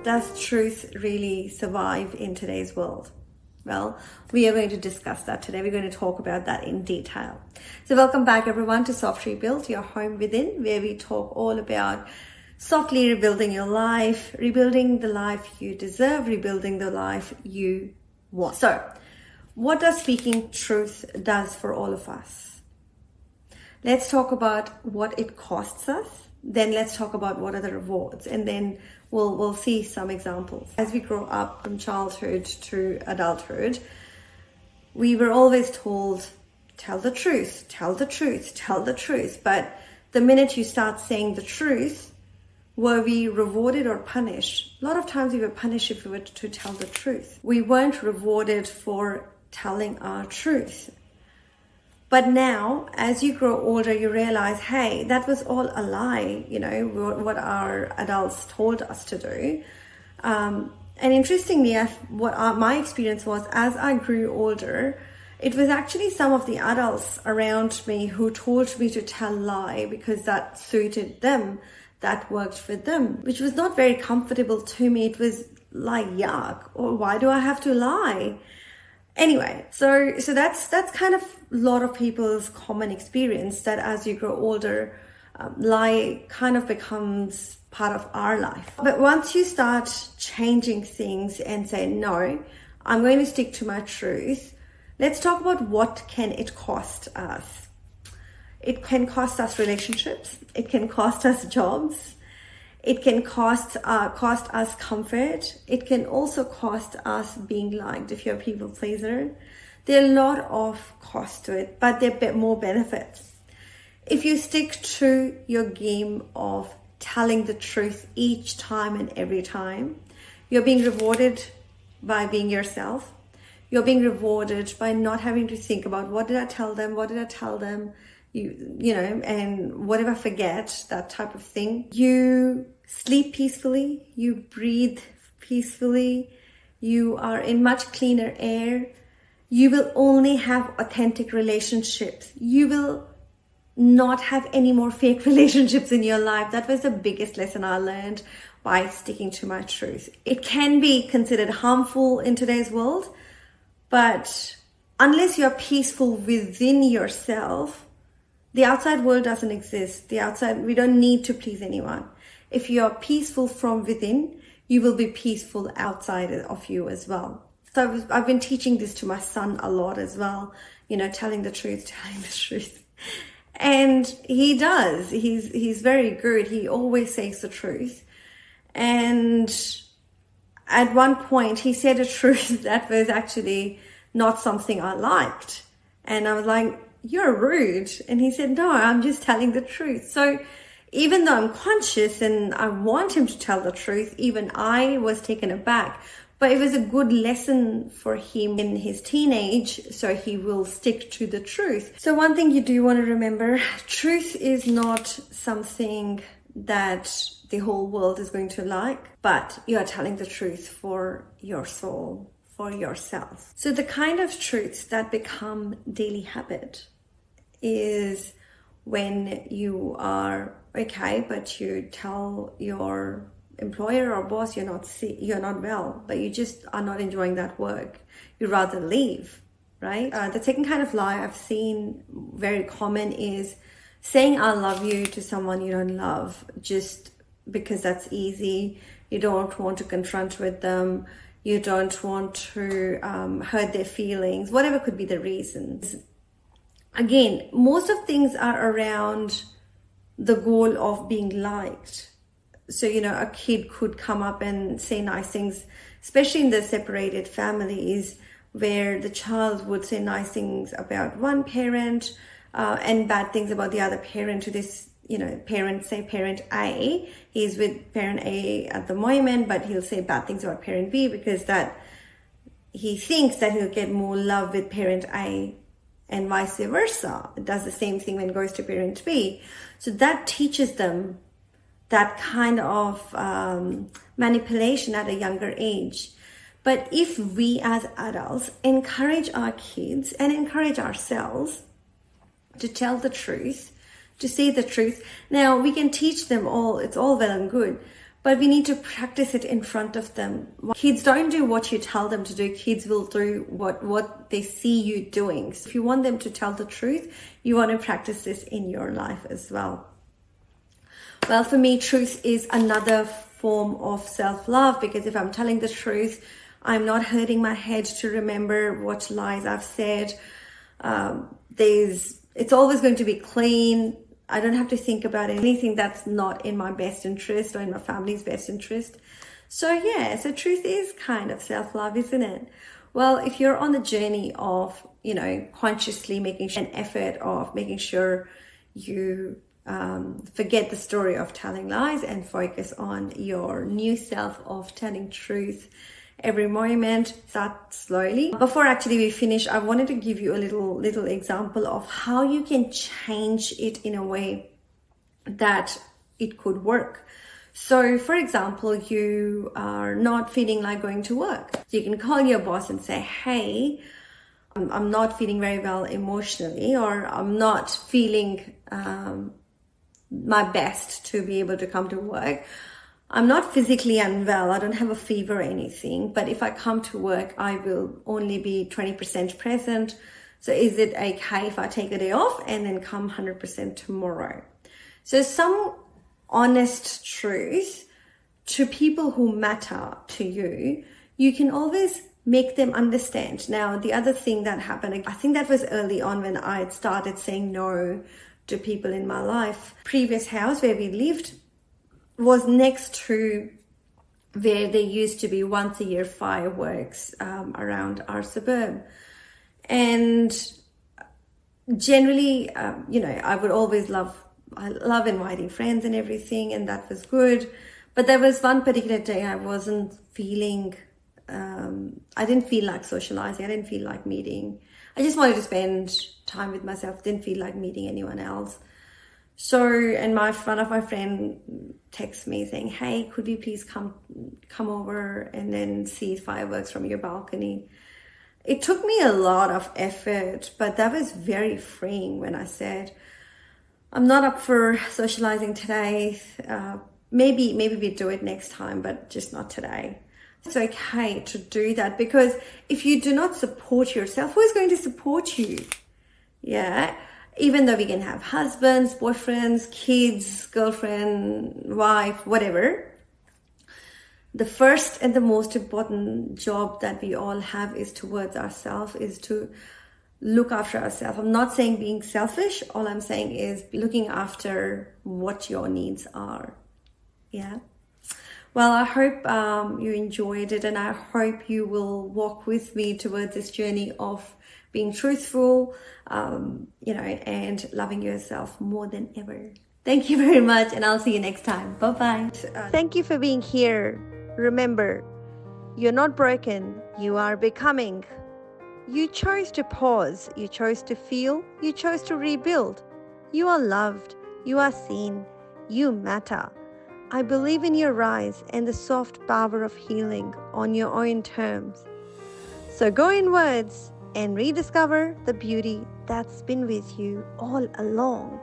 Does truth really survive in today's world? Well, we are going to discuss that today. We're going to talk about that in detail. So welcome back everyone to Soft Rebuild, your home within, where we talk all about softly rebuilding your life, rebuilding the life you deserve, rebuilding the life you want. So what does speaking truth does for all of us? Let's talk about what it costs us. Then let's talk about what are the rewards, and then we'll see some examples. As we grow up from childhood to adulthood, we were always told, tell the truth, tell the truth, tell the truth. But the minute you start saying the truth, were we rewarded or punished? A lot of times we were punished if we were to tell the truth. We weren't rewarded for telling our truth. But now, as you grow older, you realize, hey, that was all a lie, what our adults told us to do. And interestingly, my experience was, as I grew older, it was actually some of the adults around me who told me to tell lie because that suited them, that worked for them, which was not very comfortable to me. It was like, yuck, or why do I have to lie? Anyway, so that's kind of a lot of people's common experience, that as you grow older, lie kind of becomes part of our life. But once you start changing things and say, no, I'm going to stick to my truth, let's talk about what can it cost us. It can cost us relationships. It can cost us jobs. It can cost us comfort. It can also cost us being liked if you're a people pleaser. There are a lot of costs to it, but there are more benefits. If you stick to your game of telling the truth each time and every time, you're being rewarded by being yourself. You're being rewarded by not having to think about what did I tell them, and what if I forget, that type of thing. You sleep peacefully, you breathe peacefully, you are in much cleaner air. You will only have authentic relationships. You will not have any more fake relationships in your life. That was the biggest lesson I learned by sticking to my truth. It can be considered harmful in today's world, but unless you're peaceful within yourself, the outside world doesn't exist. We don't need to please anyone. If you're peaceful from within, you will be peaceful outside of you as well. So I've been teaching this to my son a lot as well, telling the truth. And he does. He's very good. He always says the truth. And at one point he said a truth that was actually not something I liked. And I was like, you're rude. And he said, no, I'm just telling the truth. So even though I'm conscious and I want him to tell the truth, even I was taken aback. But it was a good lesson for him in his teenage, so he will stick to the truth. So one thing you do want to remember, truth is not something that the whole world is going to like, but you are telling the truth for your soul, for yourself. So the kind of truths that become daily habit is when you are okay, but you tell your employer or boss you're not well, but you just are not enjoying that work. You rather leave, right? The second kind of lie I've seen very common is saying I love you to someone you don't love just because that's easy. You don't want to confront with them. You don't want to hurt their feelings, whatever could be the reasons. Again, most of things are around the goal of being liked. So, a kid could come up and say nice things, especially in the separated families where the child would say nice things about one parent and bad things about the other parent to this, parent A. He's with parent A at the moment, but he'll say bad things about parent B because that he thinks that he'll get more love with parent A, and vice versa. It does the same thing when it goes to parent B. So that teaches them that kind of manipulation at a younger age. But if we as adults encourage our kids and encourage ourselves to tell the truth, to say the truth, now we can teach them all, it's all well and good, but we need to practice it in front of them. Kids don't do what you tell them to do. Kids will do what they see you doing. So if you want them to tell the truth, you want to practice this in your life as well. Well, for me, truth is another form of self-love, because if I'm telling the truth, I'm not hurting my head to remember what lies I've said. It's always going to be clean. I don't have to think about anything that's not in my best interest or in my family's best interest. So truth is kind of self-love, isn't it? Well, if you're on the journey of, consciously making an effort of making sure you forget the story of telling lies and focus on your new self of telling truth every moment, start slowly. Before actually we finish, I wanted to give you a little example of how you can change it in a way that it could work. So for example, you are not feeling like going to work. You can call your boss and say, hey, I'm not feeling very well emotionally, or I'm not feeling my best to be able to come to work. I'm not physically unwell. I don't have a fever or anything, but if I come to work, I will only be 20% present. So is it okay if I take a day off and then come 100% tomorrow? So some honest truth to people who matter to you, you can always make them understand. Now, the other thing that happened, I think that was early on when I started saying no to people in my life. Previous house where we lived was next to where there used to be once a year fireworks around our suburb. And generally, I would always I love inviting friends and everything, and that was good. But there was one particular day I wasn't feeling, I didn't feel like socializing. I didn't feel like meeting. I just wanted to spend time with myself. Didn't feel like meeting anyone else. So, and one of my friend texts me saying, hey, could you please come over and then see fireworks from your balcony? It took me a lot of effort, but that was very freeing when I said, I'm not up for socializing today. Maybe we do it next time, but just not today. It's okay to do that, because if you do not support yourself, who is going to support you? Yeah. Even though we can have husbands, boyfriends, kids, girlfriend, wife, whatever, the first and the most important job that we all have is towards ourselves, is to look after ourselves. I'm not saying being selfish. All I'm saying is looking after what your needs are. Yeah. Well, I hope you enjoyed it, and I hope you will walk with me towards this journey of being truthful, and loving yourself more than ever. Thank you very much, and I'll see you next time. Bye-bye. Thank you for being here. Remember, you're not broken, you are becoming. You chose to pause, you chose to feel, you chose to rebuild. You are loved, you are seen, you matter. I believe in your rise and the soft power of healing on your own terms. So go inwards and rediscover the beauty that's been with you all along.